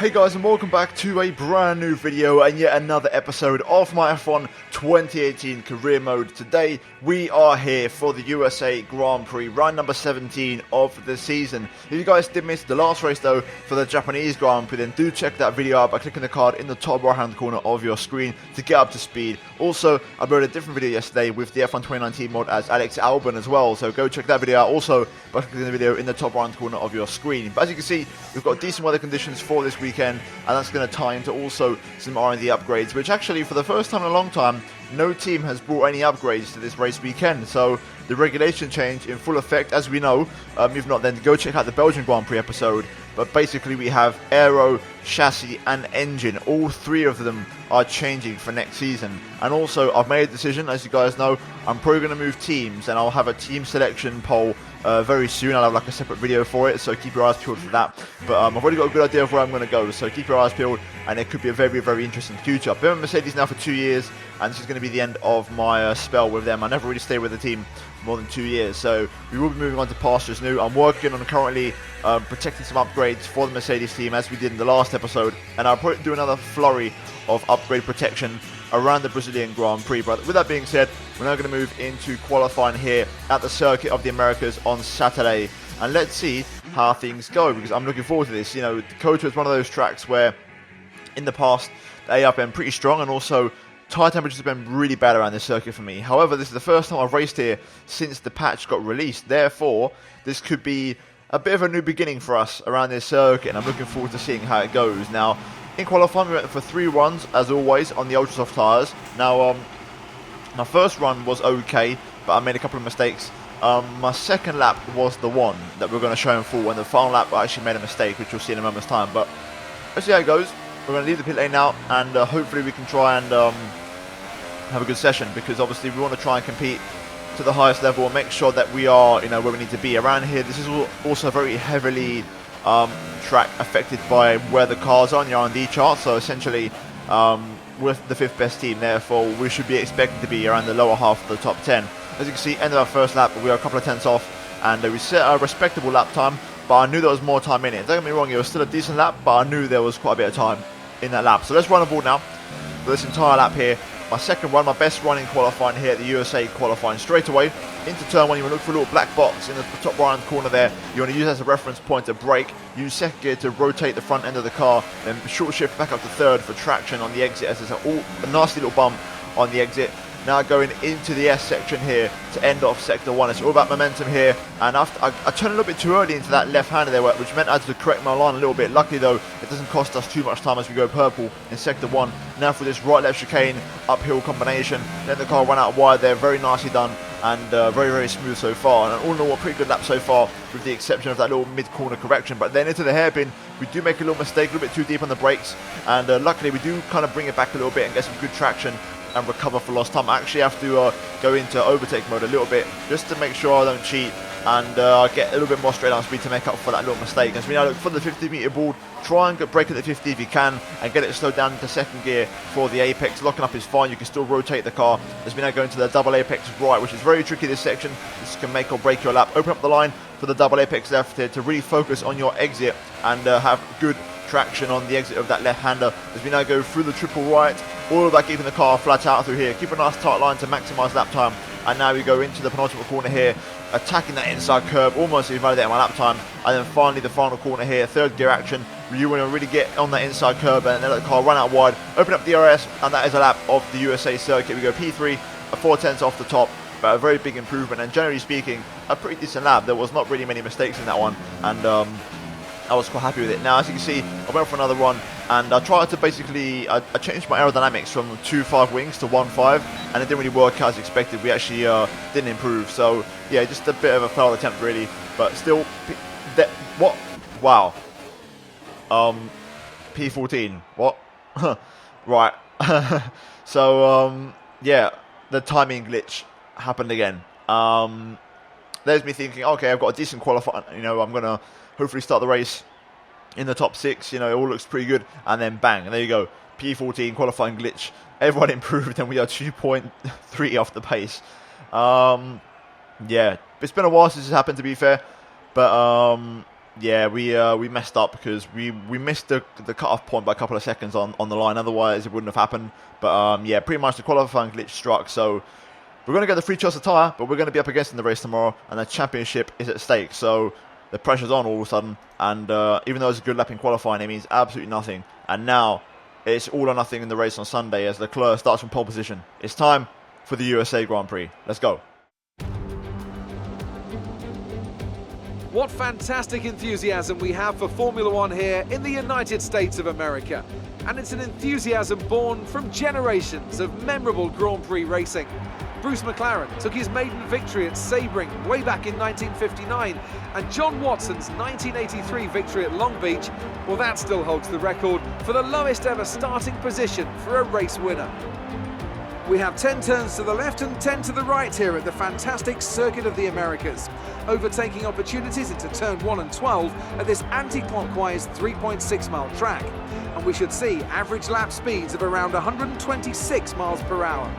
Hey guys, and welcome back to a brand new video and yet another episode of my F1 2018 career mode. Today we are here for the USA Grand Prix, round number 17 of the season. If you guys did miss the last race though for the Japanese Grand Prix, then do check that video out by clicking the card in the top right hand corner of your screen to get up to speed. Also, I uploaded a different video yesterday with the F1 2019 mod as Alex Albon as well, so go check that video out also by clicking the video in the top right hand corner of your screen. But as you can see, we've got decent weather conditions for this weekend, and that's going to tie into also some R&D upgrades, which actually for the first time in a long time no team has brought any upgrades to this race weekend. So the regulation change in full effect, as we know. If not, then go check out the Belgian Grand Prix episode. But basically we have aero, chassis and engine. All three of them are changing for next season. And also I've made a decision, as you guys know, I'm probably going to move teams, and I'll have a team selection poll very soon. I'll have like a separate video for it, so keep your eyes peeled for that. But I've already got a good idea of where I'm going to go, so keep your eyes peeled, and it could be a very, very interesting future. I've been with Mercedes now for 2 years, and this is going to be the end of my spell with them. I never really stayed with the team more than 2 years, so we will be moving on to pastures new. I'm working on currently protecting some upgrades for the Mercedes team, as we did in the last episode, and I'll probably do another flurry of upgrade protection around the Brazilian Grand Prix. But with that being said, we're now going to move into qualifying here at the Circuit of the Americas on Saturday, and let's see how things go, because I'm looking forward to this. You know, Dakota is one of those tracks where in the past they have been pretty strong, and also tyre temperatures have been really bad around this circuit for me. However, this is the first time I've raced here since the patch got released. Therefore, this could be a bit of a new beginning for us around this circuit, and I'm looking forward to seeing how it goes. Now, in qualifying, we went for 3 runs, as always, on the ultra soft tyres. Now, my first run was okay, but I made a couple of mistakes. My second lap was the one that we're going to show in full, and the final lap I actually made a mistake, which you'll see in a moment's time. But let's see how it goes. We're going to leave the pit lane now, and hopefully we can try and have a good session, because obviously we want to try and compete to the highest level and make sure that we are, you know, where we need to be around here. This is also very heavily track affected by where the cars are on the R&D chart, so essentially we're the 5th best team, therefore we should be expected to be around the lower half of the top 10. As you can see, end of our first lap, we are a couple of tenths off, and we set a respectable lap time, but I knew there was more time in it. Don't get me wrong, it was still a decent lap, but I knew there was quite a bit of time in that lap. So let's run aboard now for this entire lap here. My second run, my best run in qualifying here at the USA qualifying. Straight away into turn 1, you want to look for a little black box in the top right hand corner there. You want to use that as a reference point to brake. Use second gear to rotate the front end of the car, then short shift back up to third for traction on the exit, as there's a nasty little bump on the exit. Now going into the S section here to end off sector 1. It's all about momentum here, and after I turned a little bit too early into that left-hander there, which meant I had to correct my line a little bit. Luckily though, it doesn't cost us too much time as we go purple in sector 1. Now for this right-left chicane, uphill combination, then the car ran out wide there, very nicely done, and very, very smooth so far. And all in all, a pretty good lap so far, with the exception of that little mid-corner correction. But then into the hairpin, we do make a little mistake, a little bit too deep on the brakes, and luckily we do kind of bring it back a little bit and get some good traction and recover for lost time. I actually have to go into overtake mode a little bit just to make sure I don't cheat, and get a little bit more straight line speed to make up for that little mistake. As we now look for the 50-meter board, try and get brake at the 50 if you can, and get it slowed down into second gear for the apex. Locking up is fine, you can still rotate the car. As we now go into the double apex right, which is very tricky this section. This can make or break your lap. Open up the line for the double apex left here to really focus on your exit and have good traction on the exit of that left-hander. As we now go through the triple right, all about keeping the car flat out through here. Keep a nice tight line to maximise lap time. And now we go into the penultimate corner here, attacking that inside curb, almost invalidating my lap time. And then finally the final corner here, third gear action. You want to really get on that inside curb and then let the car run out wide. Open up the DRS, and that is a lap of the USA circuit. We go P3, a 4 tenths off the top, but a very big improvement. And generally speaking, a pretty decent lap. There was not really many mistakes in that one, and I was quite happy with it. Now, as you can see, I went for another run, and I tried to basically, I changed my aerodynamics from 2.5 wings to 1.5, and it didn't really work out as expected. We actually didn't improve, so yeah, just a bit of a failed attempt really, but still, what? Wow. P14, what? Right. So, yeah, the timing glitch happened again. There's me thinking, okay, I've got a decent qualifying, you know, I'm going to hopefully start the race in the top 6, you know, it all looks pretty good, and then bang, and there you go, P14 qualifying glitch. Everyone improved, and we are 2.3 off the pace. Yeah, it's been a while since it's happened, to be fair, but Yeah, we messed up because we missed the cut-off point by a couple of seconds on the line. Otherwise, it wouldn't have happened. But yeah, pretty much the qualifying glitch struck. So we're going to get the free choice of tyre, but we're going to be up against in the race tomorrow, and the championship is at stake. So the pressure's on all of a sudden. And even though it's a good lap in qualifying, it means absolutely nothing. And now it's all or nothing in the race on Sunday as Leclerc starts from pole position. It's time for the USA Grand Prix. Let's go. What fantastic enthusiasm we have for Formula One here in the United States of America. And it's an enthusiasm born from generations of memorable Grand Prix racing. Bruce McLaren took his maiden victory at Sebring way back in 1959, and John Watson's 1983 victory at Long Beach, well, that still holds the record for the lowest ever starting position for a race winner. We have 10 turns to the left and 10 to the right here at the fantastic Circuit of the Americas. Overtaking opportunities into turn 1 and 12 at this anti-clockwise 3.6 mile track. And we should see average lap speeds of around 126 miles per hour.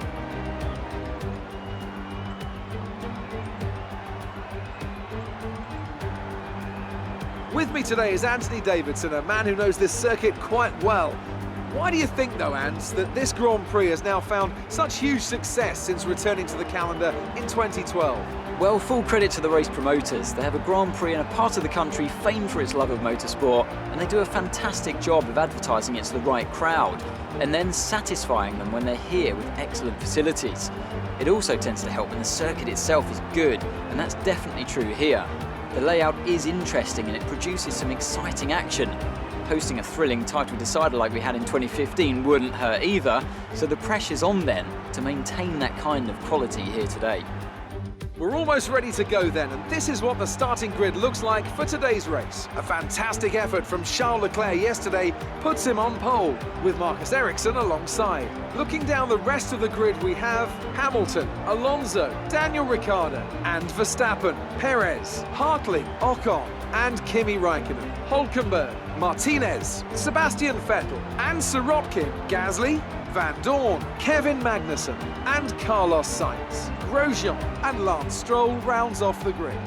With me today is Anthony Davidson, a man who knows this circuit quite well. Why do you think, though, Ans, that this Grand Prix has now found such huge success since returning to the calendar in 2012? Well, full credit to the race promoters. They have a Grand Prix in a part of the country famed for its love of motorsport, and they do a fantastic job of advertising it to the right crowd, and then satisfying them when they're here with excellent facilities. It also tends to help when the circuit itself is good, and that's definitely true here. The layout is interesting and it produces some exciting action. Hosting a thrilling title decider like we had in 2015 wouldn't hurt either, so the pressure's on then to maintain that kind of quality here today. We're almost ready to go then, and this is what the starting grid looks like for today's race. A fantastic effort from Charles Leclerc yesterday puts him on pole, with Marcus Ericsson alongside. Looking down the rest of the grid, we have Hamilton, Alonso, Daniel Ricciardo, and Verstappen, Perez, Hartley, Ocon, and Kimi Raikkonen, Hülkenberg, Martinez, Sebastian Vettel, and Sirotkin, Gasly, Van Dorn, Kevin Magnussen, and Carlos Sainz. Grosjean and Lance Stroll rounds off the grid.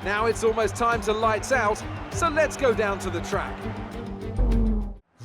Now it's almost time to lights out, so let's go down to the track.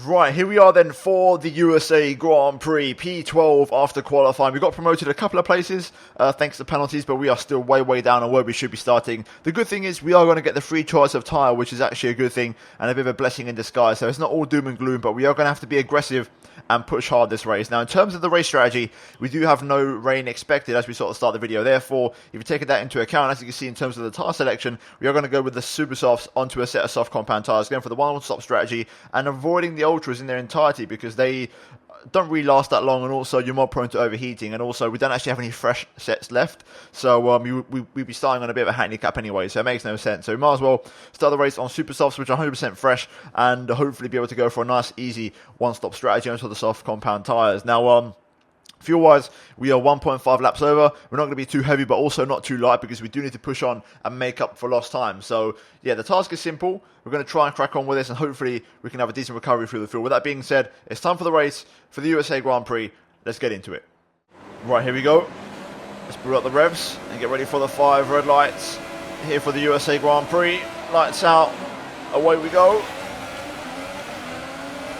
Right, here we are then for the USA Grand Prix, P12 after qualifying. We got promoted a couple of places thanks to penalties, but we are still way down on where we should be starting. The good thing is we are going to get the free choice of tyre, which is actually a good thing and a bit of a blessing in disguise. So it's not all doom and gloom, but we are going to have to be aggressive and push hard this race. Now, in terms of the race strategy, we do have no rain expected as we sort of start the video. Therefore, if you take that into account, as you can see in terms of the tyre selection, we are going to go with the super softs onto a set of soft compound tyres, going for the one-stop strategy and avoiding the ultras in their entirety because they don't really last that long, and also you're more prone to overheating, and also we don't actually have any fresh sets left, so we'd be starting on a bit of a handicap anyway, so it makes no sense. So we might as well start the race on super softs, which are 100% fresh, and hopefully be able to go for a nice easy one-stop strategy onto the soft compound tyres. Now fuel-wise, we are 1.5 laps over. We're not going to be too heavy, but also not too light, because we do need to push on and make up for lost time. So, yeah, the task is simple. We're going to try and crack on with this, and hopefully we can have a decent recovery through the fuel. With that being said, it's time for the race for the USA Grand Prix. Let's get into it. Right, here we go. Let's boot up the revs and get ready for the 5 red lights here for the USA Grand Prix. Lights out. Away we go.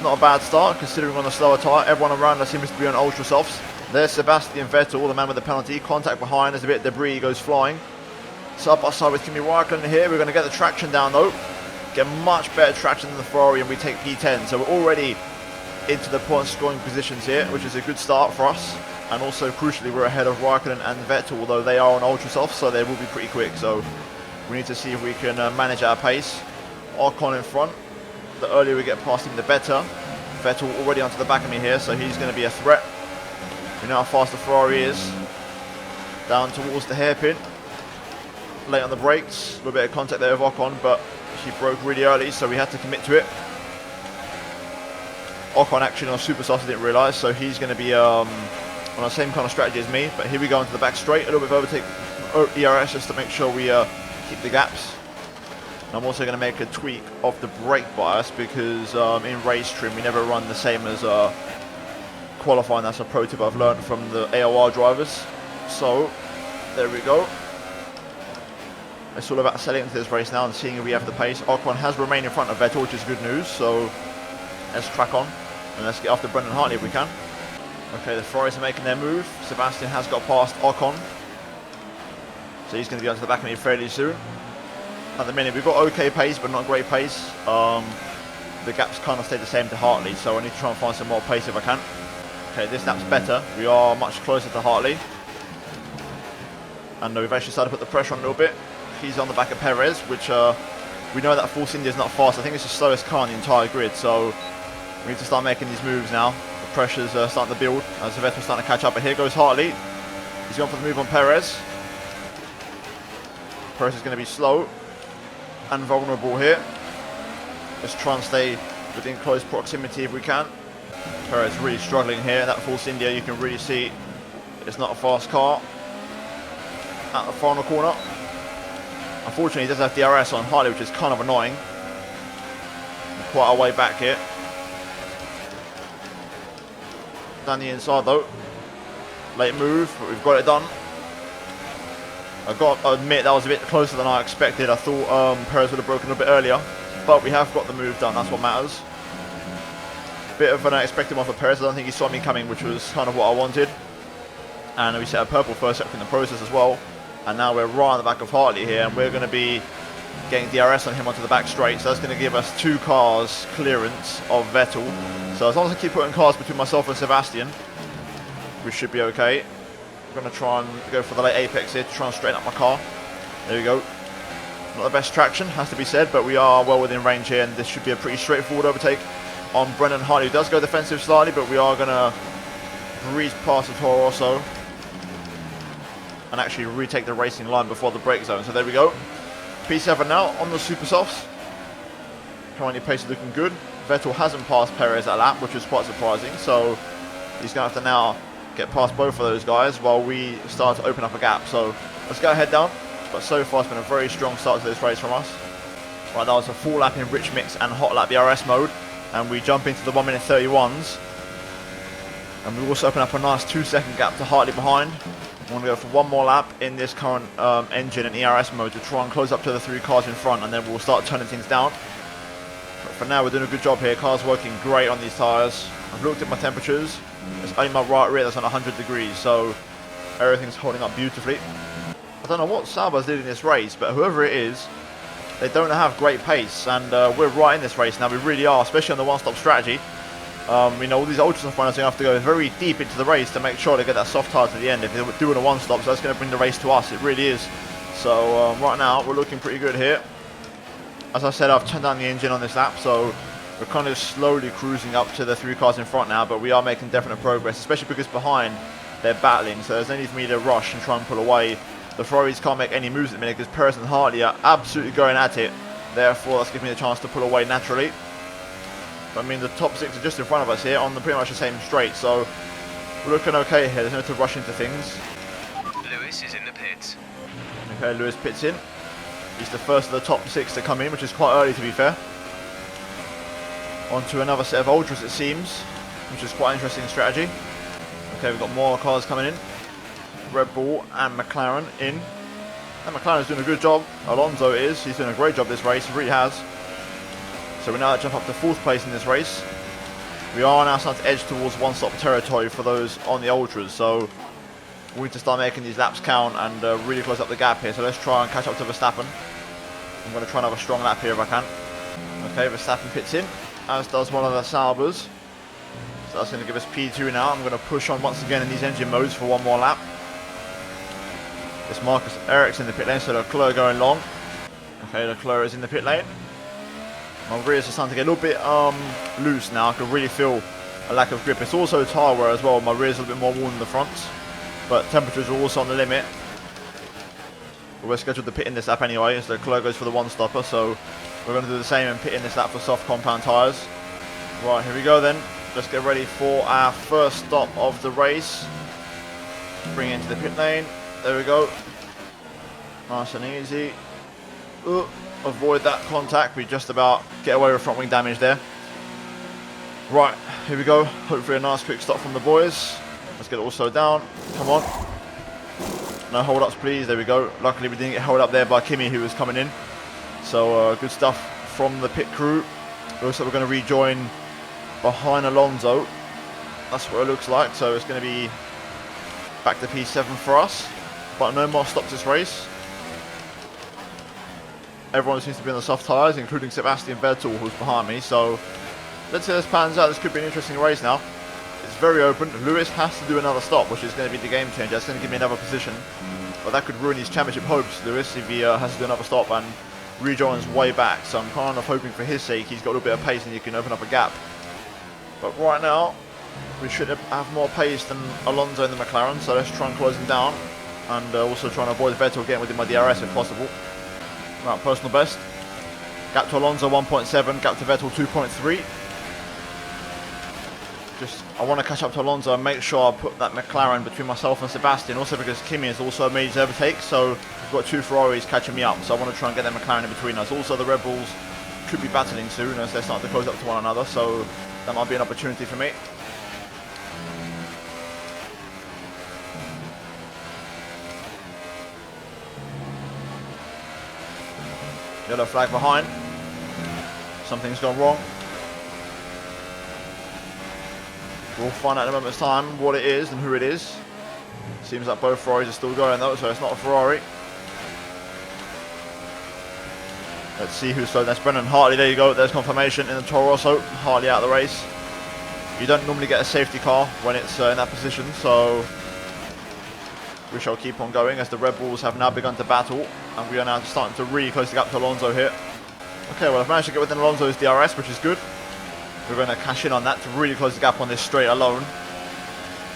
Not a bad start considering on the slower tyre. Everyone around us seems to be on ultra softs. There's Sebastian Vettel, the man with the penalty. Contact behind, there's a bit of debris, goes flying. Side by side with Kimi Raikkonen here. We're going to get the traction down though. Get much better traction than the Ferrari, and we take P10. So we're already into the point scoring positions here, which is a good start for us. And also crucially, we're ahead of Raikkonen and Vettel, although they are on ultra softs, so they will be pretty quick. So we need to see if we can manage our pace. Ocon in front. The earlier we get past him, the better. Vettel already onto the back of me here, so he's going to be a threat. We know how fast the Ferrari is. Down towards the hairpin. Late on the brakes. A little bit of contact there with Ocon, but she broke really early, so we had to commit to it. Ocon actually on super soft, I didn't realise, so he's going to be on the same kind of strategy as me. But here we go into the back straight. A little bit of overtake ERS just to make sure we keep the gaps. I'm also going to make a tweak of the brake bias because in race trim we never run the same as qualifying. That's a pro tip I've learned from the AOR drivers. So there we go. It's all about selling into this race now and seeing if we have the pace. Ocon has remained in front of Vettel, which is good news. So let's crack on and let's get after Brendan Hartley if we can. Okay, the Ferraris are making their move. Sebastian has got past Ocon, so he's going to be onto the back of me fairly soon. At the minute, we've got okay pace, but not great pace. The gaps kind of stay the same to Hartley, so I need to try and find some more pace if I can. Okay, this lap's better. We are much closer to Hartley. And we've actually started to put the pressure on a little bit. He's on the back of Perez, which we know that Force India is not fast. I think it's the slowest car in the entire grid, so we need to start making these moves now. The pressure's starting to build as the Vettel's starting to catch up. But here goes Hartley. He's gone for the move on Perez. Perez is going to be slow and vulnerable here. Let's try and stay within close proximity if we can. Perez really struggling here. That Force India, you can really see it's not a fast car at the final corner. Unfortunately, he does have DRS on Hartley, which is kind of annoying. Quite a way back here. Down the inside though. Late move, but we've got it done. I've got to admit that was a bit closer than I expected. I thought Perez would have broken a bit earlier, but we have got the move done. That's what matters. Bit of an unexpected one for Perez. I don't think he saw me coming, which was kind of what I wanted. And we set a purple first sector in the process as well. And now we're right on the back of Hartley here, and we're going to be getting DRS on him onto the back straight. So that's going to give us 2 cars clearance of Vettel. So as long as I keep putting cars between myself and Sebastian, we should be okay. I'm going to try and go for the late apex here to try and straighten up my car. There we go. Not the best traction, has to be said, but we are well within range here, and this should be a pretty straightforward overtake on Brendan Hartley, who does go defensive slightly, but we are going to breeze past the Toro Rosso and actually retake the racing line before the brake zone. So there we go. P7 now on the super softs. Currently pace is looking good. Vettel hasn't passed Perez at lap, which is quite surprising. So he's going to have to now get past both of those guys while we start to open up a gap. So let's go head down. But so far it's been a very strong start to this race from us. Right, that was a full lap in rich mix and hot lap DRS mode. And we jump into the 1 minute 31s. And we also open up a nice 2-second gap to Hartley behind. I want to go for one more lap in this current engine and ERS mode to try and close up to the 3 cars in front, and then we'll start turning things down. But for now, we're doing a good job here. Car's working great on these tyres. I've looked at my temperatures. It's only my right rear that's on 100 degrees, so everything's holding up beautifully. I don't know what Sauber's did in this race, but whoever it is, they don't have great pace, and we're right in this race now. We really are, especially on the one-stop strategy. You know, all these ultras runners are going to have to go very deep into the race to make sure they get that soft tire to the end if they're doing a one-stop, so that's going to bring the race to us. It really is. So right now, we're looking pretty good here. As I said, I've turned down the engine on this lap, so we're kind of slowly cruising up to the 3 cars in front now, but we are making definite progress, especially because behind they're battling, so there's no need for me to rush and try and pull away. The Ferraris can't make any moves at the minute because Perez and Hartley are absolutely going at it. Therefore, that's giving me the chance to pull away naturally. I mean, the top 6 are just in front of us here on the pretty much the same straight, so we're looking okay here. There's no need to rush into things. Lewis is in the pits. Okay, Lewis pits in. He's the first of the top 6 to come in, which is quite early to be fair. On to another set of ultras it seems, which is quite an interesting strategy. Okay, we've got more cars coming in. Red Bull and McLaren in. And McLaren's doing a good job. Alonso is. He's doing a great job this race. He really has. So we now jump up to 4th place in this race. We are now starting to edge towards one-stop territory for those on the ultras. So we need to start making these laps count and really close up the gap here. So let's try and catch up to Verstappen. I'm going to try and have a strong lap here if I can. Okay, Verstappen pits in, as does one of the Saubers. So that's going to give us P2 now. I'm going to push on once again in these engine modes for one more lap. It's Marcus Ericsson in the pit lane, so Leclerc going long. Okay, Leclerc is in the pit lane. My rears are starting to get a little bit loose now. I can really feel a lack of grip. It's also tyre wear as well. My rears are a little bit more worn than the fronts, but temperatures are also on the limit. But we're scheduled to pit in this lap anyway, so Leclerc goes for the one-stopper, so we're going to do the same and pit in this lap for soft compound tyres. Right, here we go then. Let's get ready for our first stop of the race. Bring it into the pit lane. There we go. Nice and easy. Avoid that contact. We just about get away with front wing damage there. Right, here we go. Hopefully a nice quick stop from the boys. Let's get it all slowed down. Come on. No hold-ups, please. There we go. Luckily, we didn't get held up there by Kimi, who was coming in. So, good stuff from the pit crew. Looks like we're going to rejoin behind Alonso. That's what it looks like. So, it's going to be back to P7 for us. But no more stops this race. Everyone seems to be on the soft tyres, including Sebastian Vettel, who's behind me. So, let's see how this pans out. This could be an interesting race now. It's very open. Lewis has to do another stop, which is going to be the game changer. It's going to give me another position. But that could ruin his championship hopes, Lewis, if he has to do another stop and rejoins way back. So I'm kind of hoping for his sake he's got a little bit of pace and he can open up a gap. But right now, we should have more pace than Alonso in the McLaren. So let's try and close him down. And also try and avoid Vettel getting within my DRS if possible. Right, personal best. Gap to Alonso 1.7, gap to Vettel 2.3. I want to catch up to Alonso and make sure I put that McLaren between myself and Sebastian, also because Kimi has also made his overtake, so we've got 2 Ferraris catching me up, so I want to try and get that McLaren in between us. Also, the Red Bulls could be battling soon as they're starting to close up to one another, so that might be an opportunity for me. Yellow flag behind. Something's gone wrong. We'll find out in a moment's time what it is and who it is. Seems like both Ferraris are still going though, so it's not a Ferrari. Let's see who's slow. That's Brendan Hartley. There you go. There's confirmation in the Toro Rosso. Hartley out of the race. You don't normally get a safety car when it's in that position, so we shall keep on going as the Red Bulls have now begun to battle, and we are now starting to really close the gap to Alonso here. Okay, well I've managed to get within Alonso's DRS, which is good. We're going to cash in on that to really close the gap on this straight alone.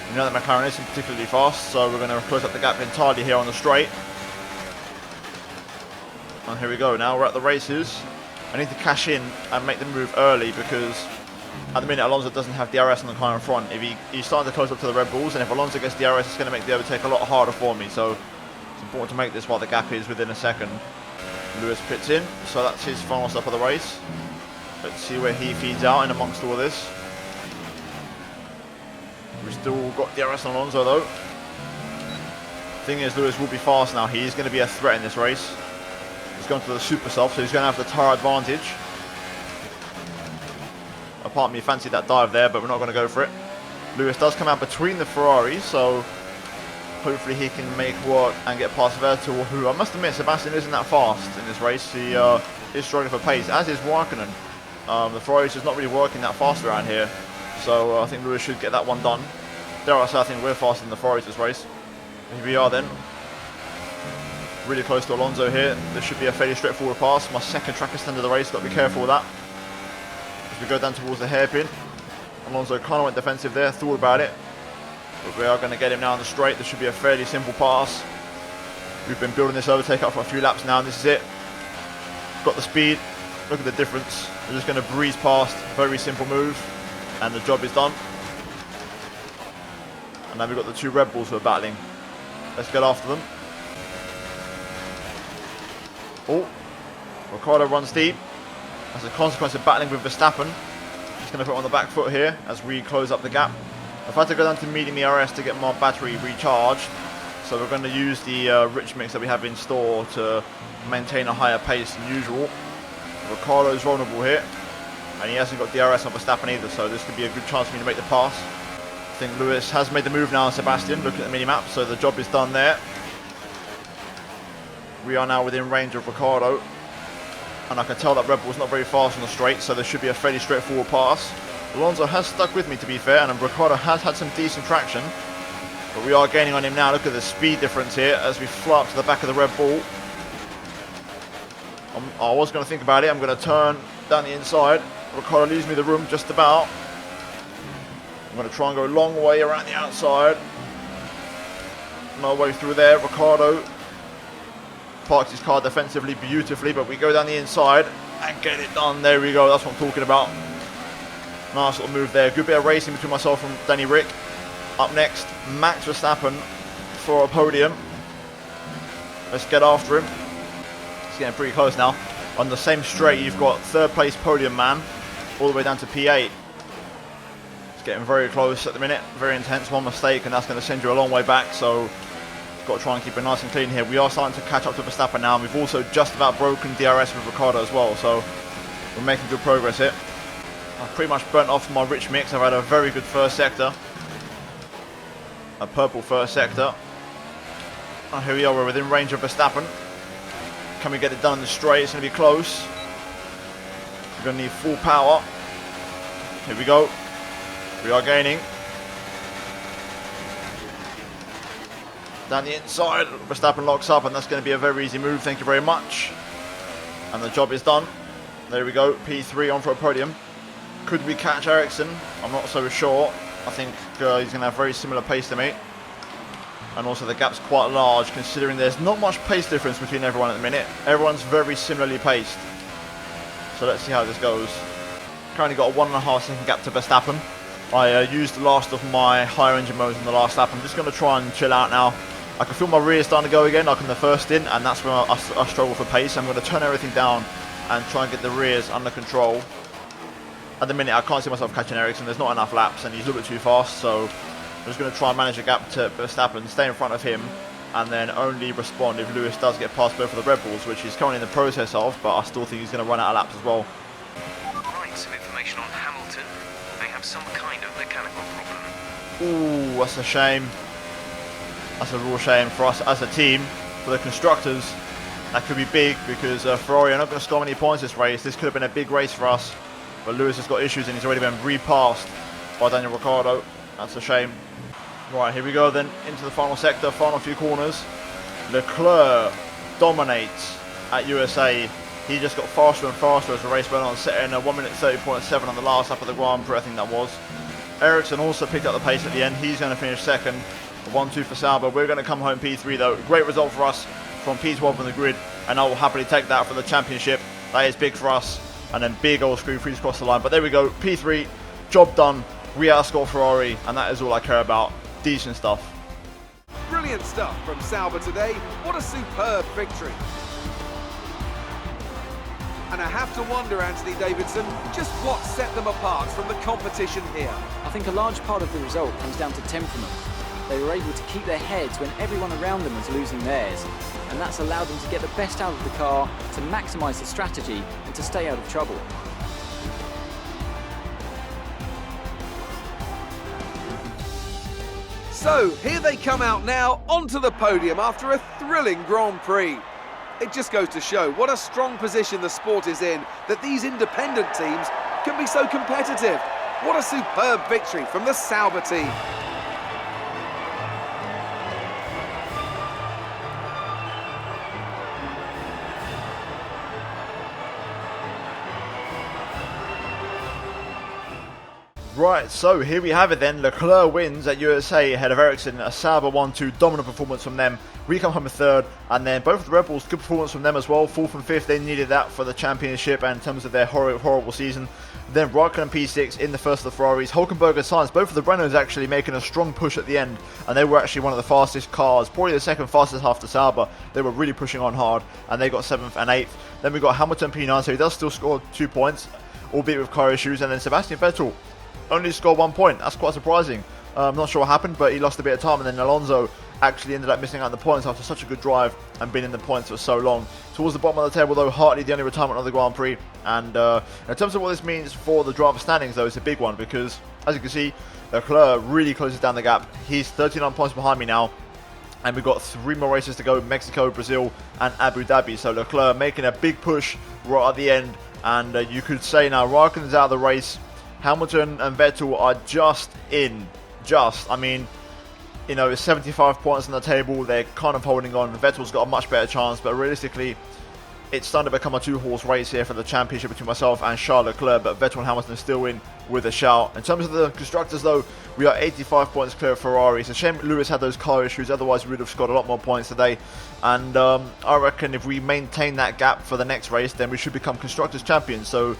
You know that McLaren isn't particularly fast, so we're going to close up the gap entirely here on the straight. And here we go, now we're at the races. I need to cash in and make the move early because at the minute Alonso doesn't have DRS on the car in front. If he's starting to close up to the Red Bulls, and if Alonso gets DRS, it's going to make the overtake a lot harder for me. So it's important to make this while the gap is within a second. Lewis pits in, so that's his final stop of the race. Let's see where he feeds out in amongst all of this. We've still got DRS on Alonso though. Thing is, Lewis will be fast now. He is going to be a threat in this race. He's gone to the super soft, so he's going to have the tyre advantage. A part of me fancied that dive there, but we're not going to go for it. Lewis does come out between the Ferraris, so hopefully he can make work and get past Vettel, who I must admit Sebastian isn't that fast in this race. He is struggling for pace, as is Raikkonen. The Ferrari's just not really working that fast around here, so I think Lewis should get that one done. Dare I say, I think we're faster than the Ferraris this race. Here we are then. Really close to Alonso here. This should be a fairly straightforward pass. My second track extend of the race, got to be careful with that. As we go down towards the hairpin. Alonso kind of went defensive there, thought about it. But we are going to get him now on the straight. This should be a fairly simple pass. We've been building this overtake up for a few laps now, and this is it. Got the speed. Look at the difference. We're just going to breeze past. Very simple move. And the job is done. And now we've got the 2 Red Bulls who are battling. Let's get after them. Oh. Ricciardo runs deep. As a consequence of battling with Verstappen. Just going to put on the back foot here as we close up the gap. I've had to go down to medium ERS to get my battery recharged. So we're going to use the rich mix that we have in store to maintain a higher pace than usual. Ricciardo's vulnerable here, and he hasn't got DRS on Verstappen either, so this could be a good chance for me to make the pass. I think Lewis has made the move now on Sebastian, looking at the mini-map, so the job is done there. We are now within range of Ricciardo, and I can tell that Red Bull's not very fast on the straight, so there should be a fairly straightforward pass. Alonso has stuck with me, to be fair, and Ricciardo has had some decent traction, but we are gaining on him now. Look at the speed difference here as we fly up to the back of the Red Bull. I was going to think about it. I'm going to turn down the inside. Ricciardo leaves me the room just about. I'm going to try and go a long way around the outside. No way through there. Ricciardo parks his car defensively beautifully, but we go down the inside and get it done. There we go. That's what I'm talking about. Nice little move there. Good bit of racing between myself and Danny Rick. Up next, Max Verstappen for a podium. Let's get after him. It's getting pretty close now. On the same straight, you've got 3rd place podium man, all the way down to P8. It's getting very close at the minute. Very intense. One mistake, and that's going to send you a long way back. So Got to try and keep it nice and clean here. We are starting to catch up to Verstappen now, and we've also just about broken DRS with Ricciardo as well, so we're making good progress here. I've pretty much burnt off my rich mix. I've had a very good first sector. A purple first sector. And here we are, we're within range of Verstappen. Can we get it done in the straight? It's going to be close. We're going to need full power. Here we go. We are gaining. Down the inside, Verstappen locks up, and that's going to be a very easy move. Thank you very much. And the job is done. There we go. P3 on for a podium. Could we catch Ericsson? I'm not so sure. I think he's going to have very similar pace to me. And also the gap's quite large, considering there's not much pace difference between everyone at the minute. Everyone's very similarly paced. So let's see how this goes. Currently got a 1.5 second gap to Verstappen. I used the last of my higher engine modes in the last lap. I'm just going to try and chill out now. I can feel my rear starting to go again, like in the first stint, and that's when I struggle for pace. I'm going to turn everything down and try and get the rears under control. At the minute, I can't see myself catching Ericsson. There's not enough laps, and he's a little bit too fast, so I'm just going to try and manage a gap to Verstappen, stay in front of him, and then only respond if Lewis does get past both of the Red Bulls, which he's currently in the process of, but I still think he's going to run out of laps as well. Right, some information on Hamilton. They have some kind of mechanical problem. Ooh, that's a shame. That's a real shame for us as a team. For the constructors, that could be big, because Ferrari are not going to score many points this race. This could have been a big race for us, but Lewis has got issues and he's already been repassed by Daniel Ricciardo. That's a shame. Right, here we go then into the final sector, final few corners. Leclerc dominates at USA. He just got faster and faster as the race went on, setting a 1 minute 30.7 on the last lap of the Grand Prix, I think that was. Ericsson also picked up the pace at the end. He's going to finish second. 1-2 for Sauber. We're going to come home P3 though. Great result for us from P12 on the grid, and I will happily take that for the championship. That is big for us. And then big old screw freeze across the line. But there we go, P3, job done. We outscore Ferrari, and that is all I care about. Decent stuff. Brilliant stuff from Sauber today. What a superb victory. And I have to wonder, Anthony Davidson, just what set them apart from the competition here. I think a large part of the result comes down to temperament. They were able to keep their heads when everyone around them was losing theirs, and that's allowed them to get the best out of the car, to maximise the strategy, and to stay out of trouble. So, here they come out now onto the podium after a thrilling Grand Prix. It just goes to show what a strong position the sport is in, that these independent teams can be so competitive. What a superb victory from the Sauber team. Right, so here we have it then. Leclerc wins at USA ahead of Ericsson. A Sauber 1-2 dominant performance from them. We come home in third, and then both of the Red Bulls, good performance from them as well. Fourth and fifth, they needed that for the championship and in terms of their horrible season. Then Raikkonen P6 in the first of the Ferraris. Hulkenberg and Sainz, both of the Renaults actually making a strong push at the end, and they were actually one of the fastest cars, probably the second fastest after Sauber. They were really pushing on hard, and they got 7th and 8th. Then we got Hamilton P9, so he does still score 2 points, albeit with car issues, and then Sebastian Vettel only scored 1 point. That's quite surprising. I'm not sure what happened, but he lost a bit of time, and then Alonso actually ended up missing out on the points after such a good drive and being in the points for so long. Towards the bottom of the table though, Hartley the only retirement of the Grand Prix, and in terms of what this means for the driver standings though, it's a big one, because as you can see, Leclerc really closes down the gap. He's 39 points behind me now, and we've got 3 more races to go: Mexico, Brazil and Abu Dhabi. So Leclerc making a big push right at the end, and you could say now Raikkonen's out of the race. Hamilton and Vettel are just in. I mean, you know, it's 75 points on the table. They're kind of holding on. Vettel's got a much better chance, but realistically, it's starting to become a 2-horse race here for the championship between myself and Charles Leclerc, but Vettel and Hamilton still in with a shout. In terms of the constructors though, we are 85 points clear of Ferrari. It's a shame Lewis had those car issues, otherwise we would have scored a lot more points today. And I reckon if we maintain that gap for the next race, then we should become constructors champions. So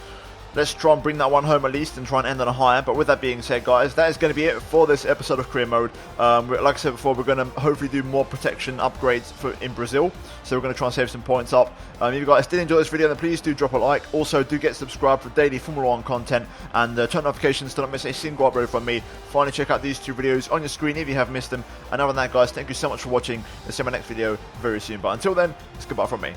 let's try and bring that one home at least and try and end on a higher. But with that being said, guys, that is going to be it for this episode of Career Mode. Like I said before, we're going to hopefully do more protection upgrades in Brazil. So we're going to try and save some points up. If you guys did enjoy this video, then please do drop a like. Also, do get subscribed for daily Formula 1 content and turn notifications to not miss a single upload from me. Finally, check out these 2 videos on your screen if you have missed them. And other than that, guys, thank you so much for watching. I'll see you in my next video very soon. But until then, it's goodbye from me.